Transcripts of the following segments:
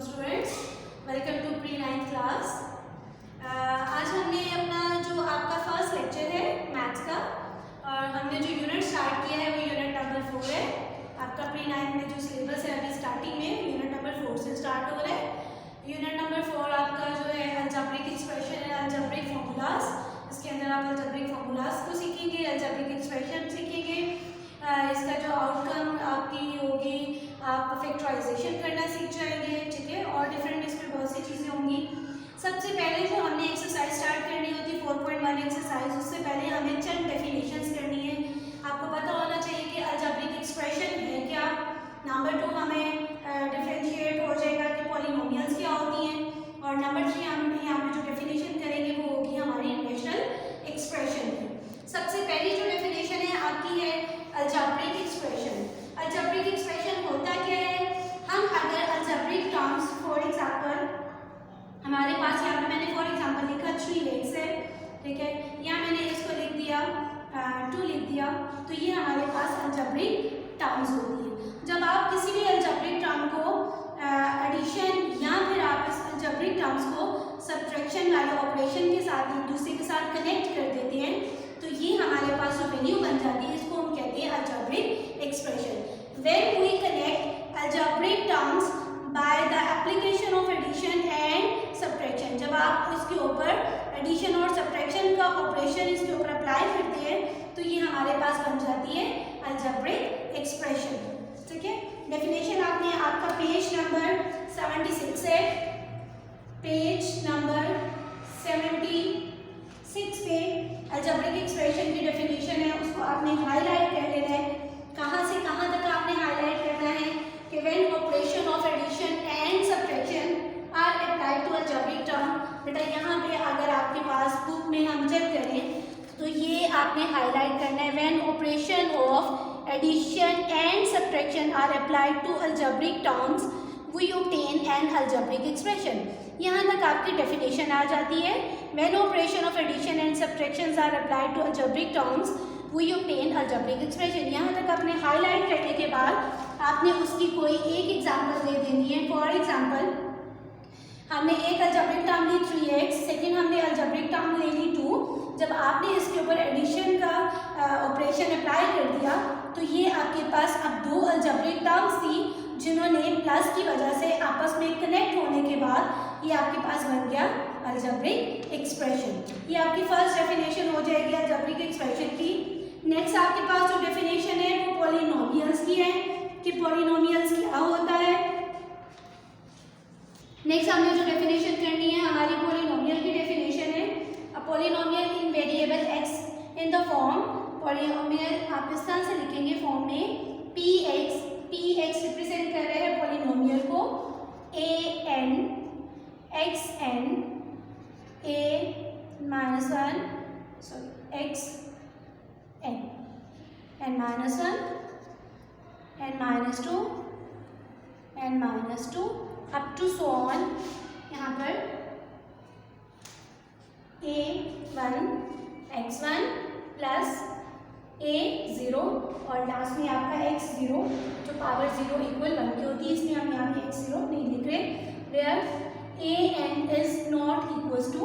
Students, welcome to pre 9th class. आज हमने अपना जो आपका फर्स्ट लेक्चर है मैथ्स का, और हमने जो यूनिट स्टार्ट किया है वो यूनिट नंबर 4 है। आपका प्री 9th में जो सिलेबस है अभी स्टार्टिंग में यूनिट नंबर 4 से स्टार्ट हो रहा है। यूनिट नंबर 4 आपका जो है अलजेब्रिक एक्सप्रेशन है, अलजेब्रिक फॉर्मूलाज। इसके अंदर आप अलजेब्रिक फॉर्मूलाज को सीखेंगे, अलजेब्रिक एक्सप्रेशन सीखेंगे। इसका जो आउटकम आपकी होगी, आप फैक्टराइजेशन करना सीख जाएंगे, ठीक है, और डिफरेंट इसमें बहुत सी चीज़ें होंगी। सबसे पहले जो हमने एक्सरसाइज स्टार्ट करनी होती है 4.1 एक्सरसाइज, उससे पहले हमें चंद डेफिनेशंस करनी है। आपको पता होना चाहिए कि अलजेब्रिक एक्सप्रेशन है क्या। नंबर 2 हमें डिफरेंशिएट हो जाएगा कि पॉलिनोमियल्स क्या होती हैं, और नंबर 3 हम यहाँ पे जो डेफिनेशन करेंगे वो होगी हमारी रेशनल एक्सप्रेशन की। सबसे पहली जो डेफिनेशन है आपकी है अलजेब्रिक एक्सप्रेशन। अलजेब्रिक एक्सप्रेशन होता क्या है? हम अगर अलजेब्रिक टर्म्स, फॉर एग्जांपल हमारे पास यहाँ पे मैंने फॉर एग्जांपल लिखा 3x है, ठीक है, यहाँ मैंने इसको लिख दिया 2 लिख दिया, तो ये हमारे पास अलजेब्रिक टर्म्स होती है। जब आप किसी भी अलजेब्रिक टर्म को एडिशन या फिर आप इस अलजेब्रिक टर्म्स को सब्ट्रैक्शन वाले ऑपरेशन के साथ एक दूसरे के साथ कनेक्ट कर देते हैं, तो ये हमारे पास जो वैल्यू बन जाती है इसको हम कहते हैं algebraic expression. When we connect algebraic terms by the application of addition and subtraction, जब आप इसके ऊपर एडिशन और सब्ट्रैक्शन का ऑपरेशन इसके ऊपर अप्लाई करते हैं तो ये हमारे पास बन जाती है अलजेब्रिक एक्सप्रेशन, ठीक है। डेफिनेशन आपने आपका पेज नंबर 76 है, पेज नंबर 76 पे अलजेब्रिक एक्सप्रेशन की डेफिनेशन है, उसको आपने हाईलाइट कर लेना है। कहाँ से कहाँ तक आपने हाईलाइट करना है कि when operation of addition and subtraction are applied to algebraic term. बेटा यहाँ पे अगर आपके पास बुक में हम चेक करें तो ये आपने हाईलाइट करना है, when operation of addition and subtraction are applied to algebraic terms we obtain an algebraic expression. यहाँ तक आपकी डेफिनेशन आ जाती है, when operation of addition and subtractions are applied to algebraic terms we obtain algebraic expression. यहाँ तक आपने highlight करने के बाद आपने उसकी कोई एक एग्जांपल दे देनी है। फॉर एग्जांपल हमने एक अलजेब्रिक टर्म ली 3x, सेकेंड हमने अलजेब्रिक टर्म ले ली 2। जब आपने इसके ऊपर एडिशन का ऑपरेशन अप्लाई कर दिया तो ये आपके पास अब 2 अलजेब्रिक टर्म्स थी जिन्होंने प्लस की वजह से आपस में कनेक्ट होने के बाद ये आपके पास बन गया अलजेब्रिक एक्सप्रेशन। ये आपकी फर्स्ट डेफिनेशन हो जाएगी अलजेब्रिक एक्सप्रेशन की। नेक्स्ट आपके पास जो डेफिनेशन है वो पॉलिनोमियल्स की है कि पॉलिनोमियल्स क्या होता है। नेक्स्ट हमने जो डेफिनेशन करनी है हमारी पॉलिनोमियल की डेफिनेशन है, a polynomial in variable x in the form, polynomial आप इस तरह से लिखेंगे फॉर्म में px रिप्रेजेंट कर रहे हैं पॉलिनोमियल को an xn a-1 sorry xn n-1 n-2 n-2 up to so on. यहाँ पर a1 x1 प्लस a0 और लास्ट में आपका x0 जो पावर 0 इक्वल 1 की होती है, इसलिए हम यहाँ पे x0 नहीं लिख रहे, where an is not equal to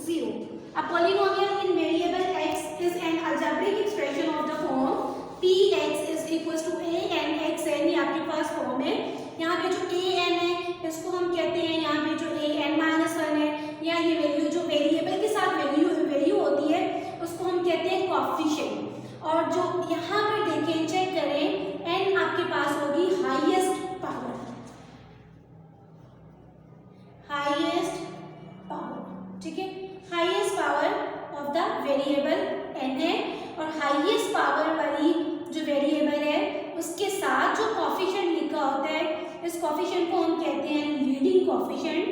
0। A polynomial in variable x is an algebraic expression of the form px is equals to an xn। ये आपके पास फॉर्म है। यहाँ पे जो an है इसको हम कहते हैं, यहाँ पे जो an-1 है या ये वैल्यू जो वेरिएबल के साथ वैल्यू होती है उसको हम कहते हैं कोएफिशिएंट। और जो यहाँ पर देखें चेक करें n आपके पास होगी हाईएस्ट पावर, ठीक है, highest power of the variable n है, और हाईएस्ट पावर वाली जो वेरिएबल है उसके साथ जो कोएफिशिएंट लिखा होता है इस कोएफिशिएंट को हम कहते हैं लीडिंग कोएफिशिएंट,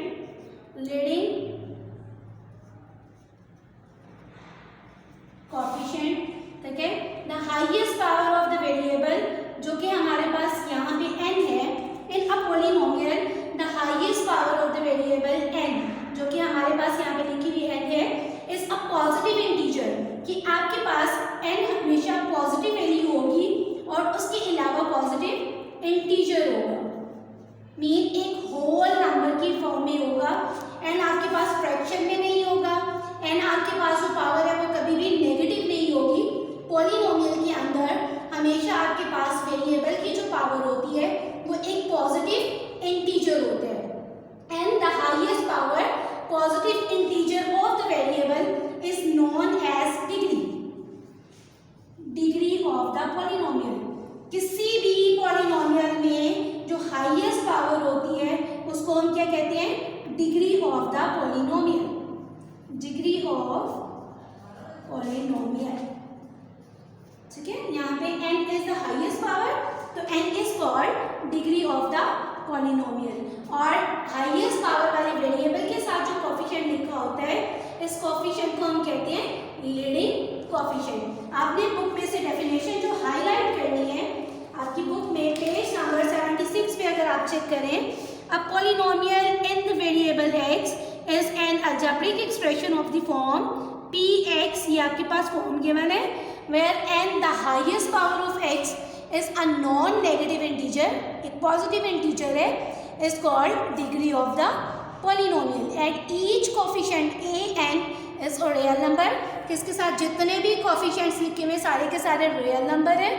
ठीक है। The highest power of the variable जो कि हमारे पास यहाँ पे n है, in a polynomial the highest power of the variable n जो कि हमारे पास यहाँ पे लिखी हुई n है इज अ पॉजिटिव इंटीजर, कि आपके पास n हमेशा पॉजिटिव वैल्यू होगी और उसके अलावा पॉजिटिव इंटीजर होगा। मीन एक होल नंबर फॉर्म में होगा, एंड आपके पास फ्रैक्शन में नहीं होगा, एंड आपके पास जो पावर है वो कभी भी नेगेटिव नहीं होगी। पॉलिनोमियल के अंदर हमेशा आपके पास वेरिएबल की जो पावर होती है वो एक पॉजिटिव इंटीजर होता है, and the highest power positive integer of the variable is known as degree of the polynomial. किसी भी पॉलिनोमियल में जो हाईएस्ट पावर होती है उसको हम क्या कहते हैं? Degree of the polynomial, degree of polynomial. ठीक है, यहाँ पे n is the highest power, तो n is called degree of the polynomial. और हाईएस्ट पावर वाले वेरिएबल के साथ जो कोफिशिएंट लिखा होता है, इस कोफिशिएंट को हम कहते हैं लीडिंग कोफिशिएंट। आपने बुक में से डेफिनेशन जो हाईलाइट करनी है, आपकी बुक में पेज नंबर 76 पे अगर आप चेक करें, a polynomial in the variable x is an algebraic expression of the form px, ये आपके पास फॉर्म गिवन है, where n the highest power of x is a non-negative integer, एक positive integer है, is called degree of the polynomial, and each coefficient a n is a real number। किसके साथ? जितने भी coefficients लिखे हुए सारे के सारे real number है।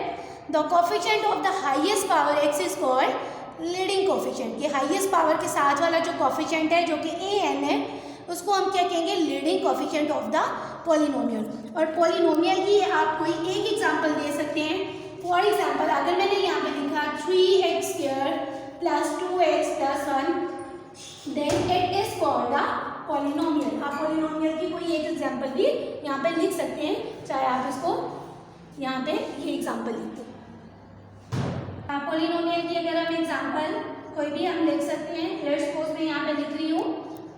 The coefficient of the highest power x is called leading coefficient। ये highest power के साथ वाला जो coefficient है जो कि a n है, उसको हम क्या कहेंगे? Leading coefficient of the polynomial. और पॉलिनोमियल की आप कोई एक एग्जांपल दे सकते हैं। फॉर एग्जांपल, अगर मैंने यहाँ पे लिखा 3x² + 2x + 1, then it is called the polynomial. आप पॉलिनोमियल की कोई एक एग्जांपल भी यहाँ पे लिख सकते हैं, चाहे आप इसको यहाँ पे ये एग्जांपल लिख दो। पॉलिनोमियल की अगर हम एग्जांपल कोई भी हम लिख सकते हैं। लेट्स सपोज मैं यहाँ पे लिख रही हूँ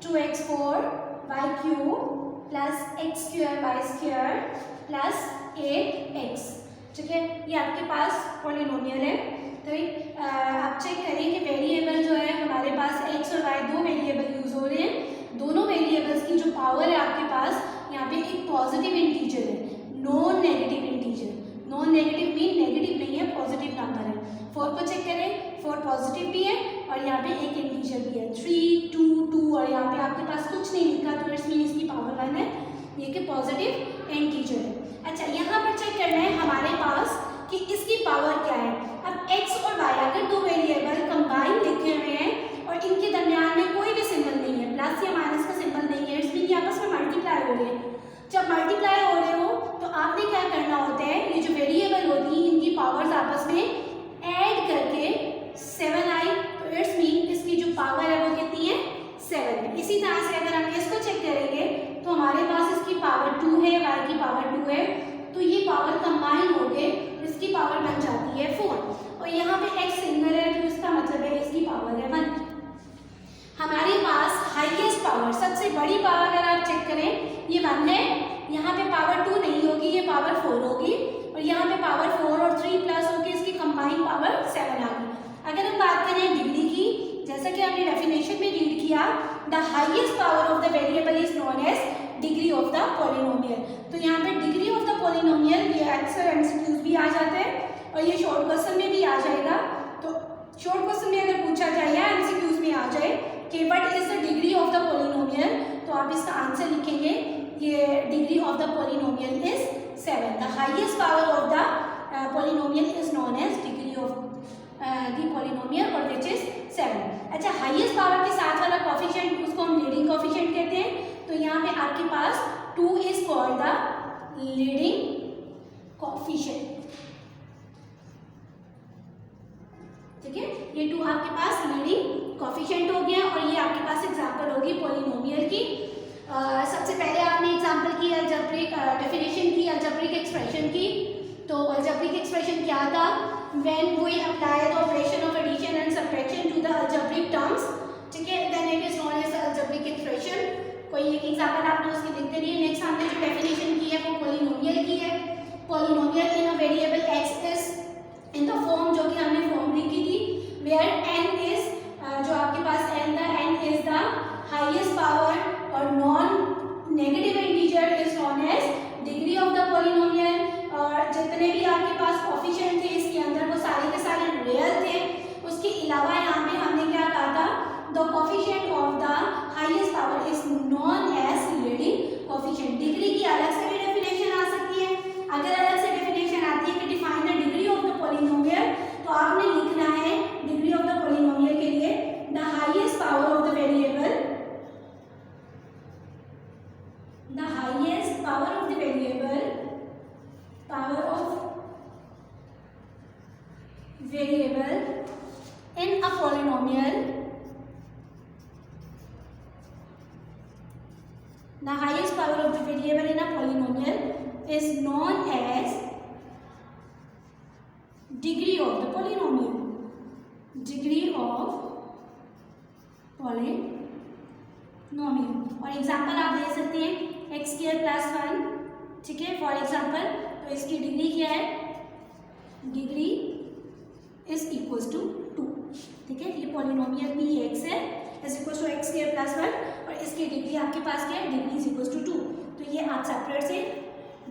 2x4 y³ + x² y² + 8x। ठीक है, ये आपके पास पॉलिनोमियल है। तो आप चेक करें कि वेरिएबल जो है हमारे पास x और y दो वेरिएबल यूज हो रहे हैं। दोनों वेरिएबल्स की जो पावर है आपके पास यहाँ पे एक पॉजिटिव इंटीजर है, non negative integer. Non negative mean negative नहीं है, पॉजिटिव नंबर है। 4 को चेक करें, 4 पॉजिटिव भी है और यहाँ पे एक इंटीजर भी है 3 2 2, और यहाँ पे आपके पास कुछ नहीं लिखा, तो इट्स मीन इसकी पावर 1 है, ये कि पॉजिटिव इंटीजर है। अच्छा, यहाँ पर चेक करना है हमारे पास कि इसकी पावर क्या है। अब x और y अगर दो वेरिएबल कंबाइन लिखे हुए हैं और इनके दरमियान में कोई भी सिंबल नहीं है, प्लस या माइनस का सिंबल नहीं है, इट्स मीन ये आपस में मल्टीप्लाई हो रहे हैं। जब मल्टीप्लाई हो रहे हो तो आपने क्या करना होता है, ये जो वेरिएबल होती है इनकी पावर्स आपस में ऐड करके 7 आई, तो इट्स मीन इसकी जो पावर है वो कितनी है? 7 है। इसी तरह से अगर हम इसको चेक करेंगे तो हमारे पास इसकी पावर 2 है, y की पावर 2 है, तो ये पावर कंबाइन हो गए, इसकी पावर बन जाती है 4। और यहाँ पे x सिंगल है, तो इसका मतलब है इसकी पावर है 1। हमारे पास हाईएस्ट पावर, सबसे बड़ी पावर अगर आप चेक करें, ये 1 है। यहाँ पे पावर 2 नहीं होगी, ये पावर 4 होगी, और यहाँ पे पावर 4 और 3 प्लस होगी, इसकी कंबाइन पावर 7 आ गई। अगर हम बात करें डिग्री की, जैसा कि हमने डेफिनेशन में रीड किया, the highest power of the variable is known as degree of the polynomial. तो यहाँ पे डिग्री ऑफ द पॉलिनोमियल ये अक्सर एमसीक्यूज भी आ जाते हैं और ये शॉर्ट क्वेश्चन में भी आ जाएगा। तो शॉर्ट क्वेश्चन में अगर पूछा जाए या एमसीक्यूज में आ जाए कि what is the degree of the polynomial, तो आप इसका आंसर लिखेंगे, ये degree of the polynomial is 7। The highest power of the polynomial is known as degree of the polynomial, और विच इज 7। अच्छा, हाईएस्ट पावर के साथ वाला कोफिशिएंट उसको हम लीडिंग कोफिशिएंट कहते हैं। तो यहाँ पे आपके पास 2 is called the leading coefficient. ठीक है, ये 2 आपके पास लीडिंग कोफिशिएंट हो गया, और ये आपके पास एग्जांपल होगी पॉलिनोमियल की। सबसे पहले आपने एग्जांपल की अलजेब्रिक डेफिनेशन की, अलजेब्रिक एक्सप्रेशन की। तो अलजेब्रिक एक्सप्रेशन क्या था? when we apply the operation of addition and subtraction to the algebraic terms, ठीक है, then it is known as algebraic expression। कोई एक एग्जांपल आपने उसकी लिख देनी है। नेक्स्ट हमने जो डेफिनेशन की है वो पॉलिनोमियल की है। Polynomial in a variable x is in the form, जो कि हमने फॉर्म लिखी थी, where n is जो आपके पास n is the highest power और non negative integer is known as degree of the polynomial. और जितने भी आपके पास कोफिशिएंट थे इसके अंदर वो सारे के सारे रियल थे। उसके अलावा यहाँ पे हमने क्या कहा था, the coefficient of the the highest power of the variable in a polynomial is known as degree of the polynomial, degree of polynomial. और एग्जांपल आप दे सकते हैं एक्स स्क्वायर प्लस 1, ठीक है, फॉर एग्जांपल। तो इसकी डिग्री क्या है, डिग्री इज इक्वल्स टू 2, ठीक है। ये पॉलिनोमियल पी एक्स है is equals to X square plus 1 और इसकी डिग्री आपके पास क्या है, डिग्री इज इक्वल्स टू 2। तो ये आप सेपरेट से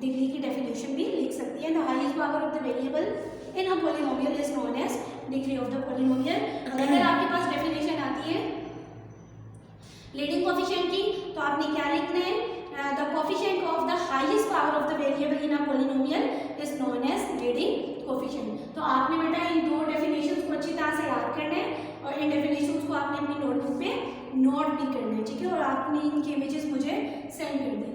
डिग्री की डेफिनेशन भी लिख सकती है। The highest power of the variable in a polynomial is known as degree of the polynomial. अगर आपके पास डेफिनेशन आती है लीडिंग कोफिशिएंट की, तो आपने क्या लिखना है, the coefficient of the highest power of the variable in a polynomial is known as leading coefficient. तो आपने बेटा इन दो डेफिनेशंस को अच्छी तरह से याद करना है और इन डेफिनेशंस को आपने अपनी नोटबुक पे नोट भी करना है, ठीक है। और आपने इनके इमेजेस मुझे सेंड कर दें।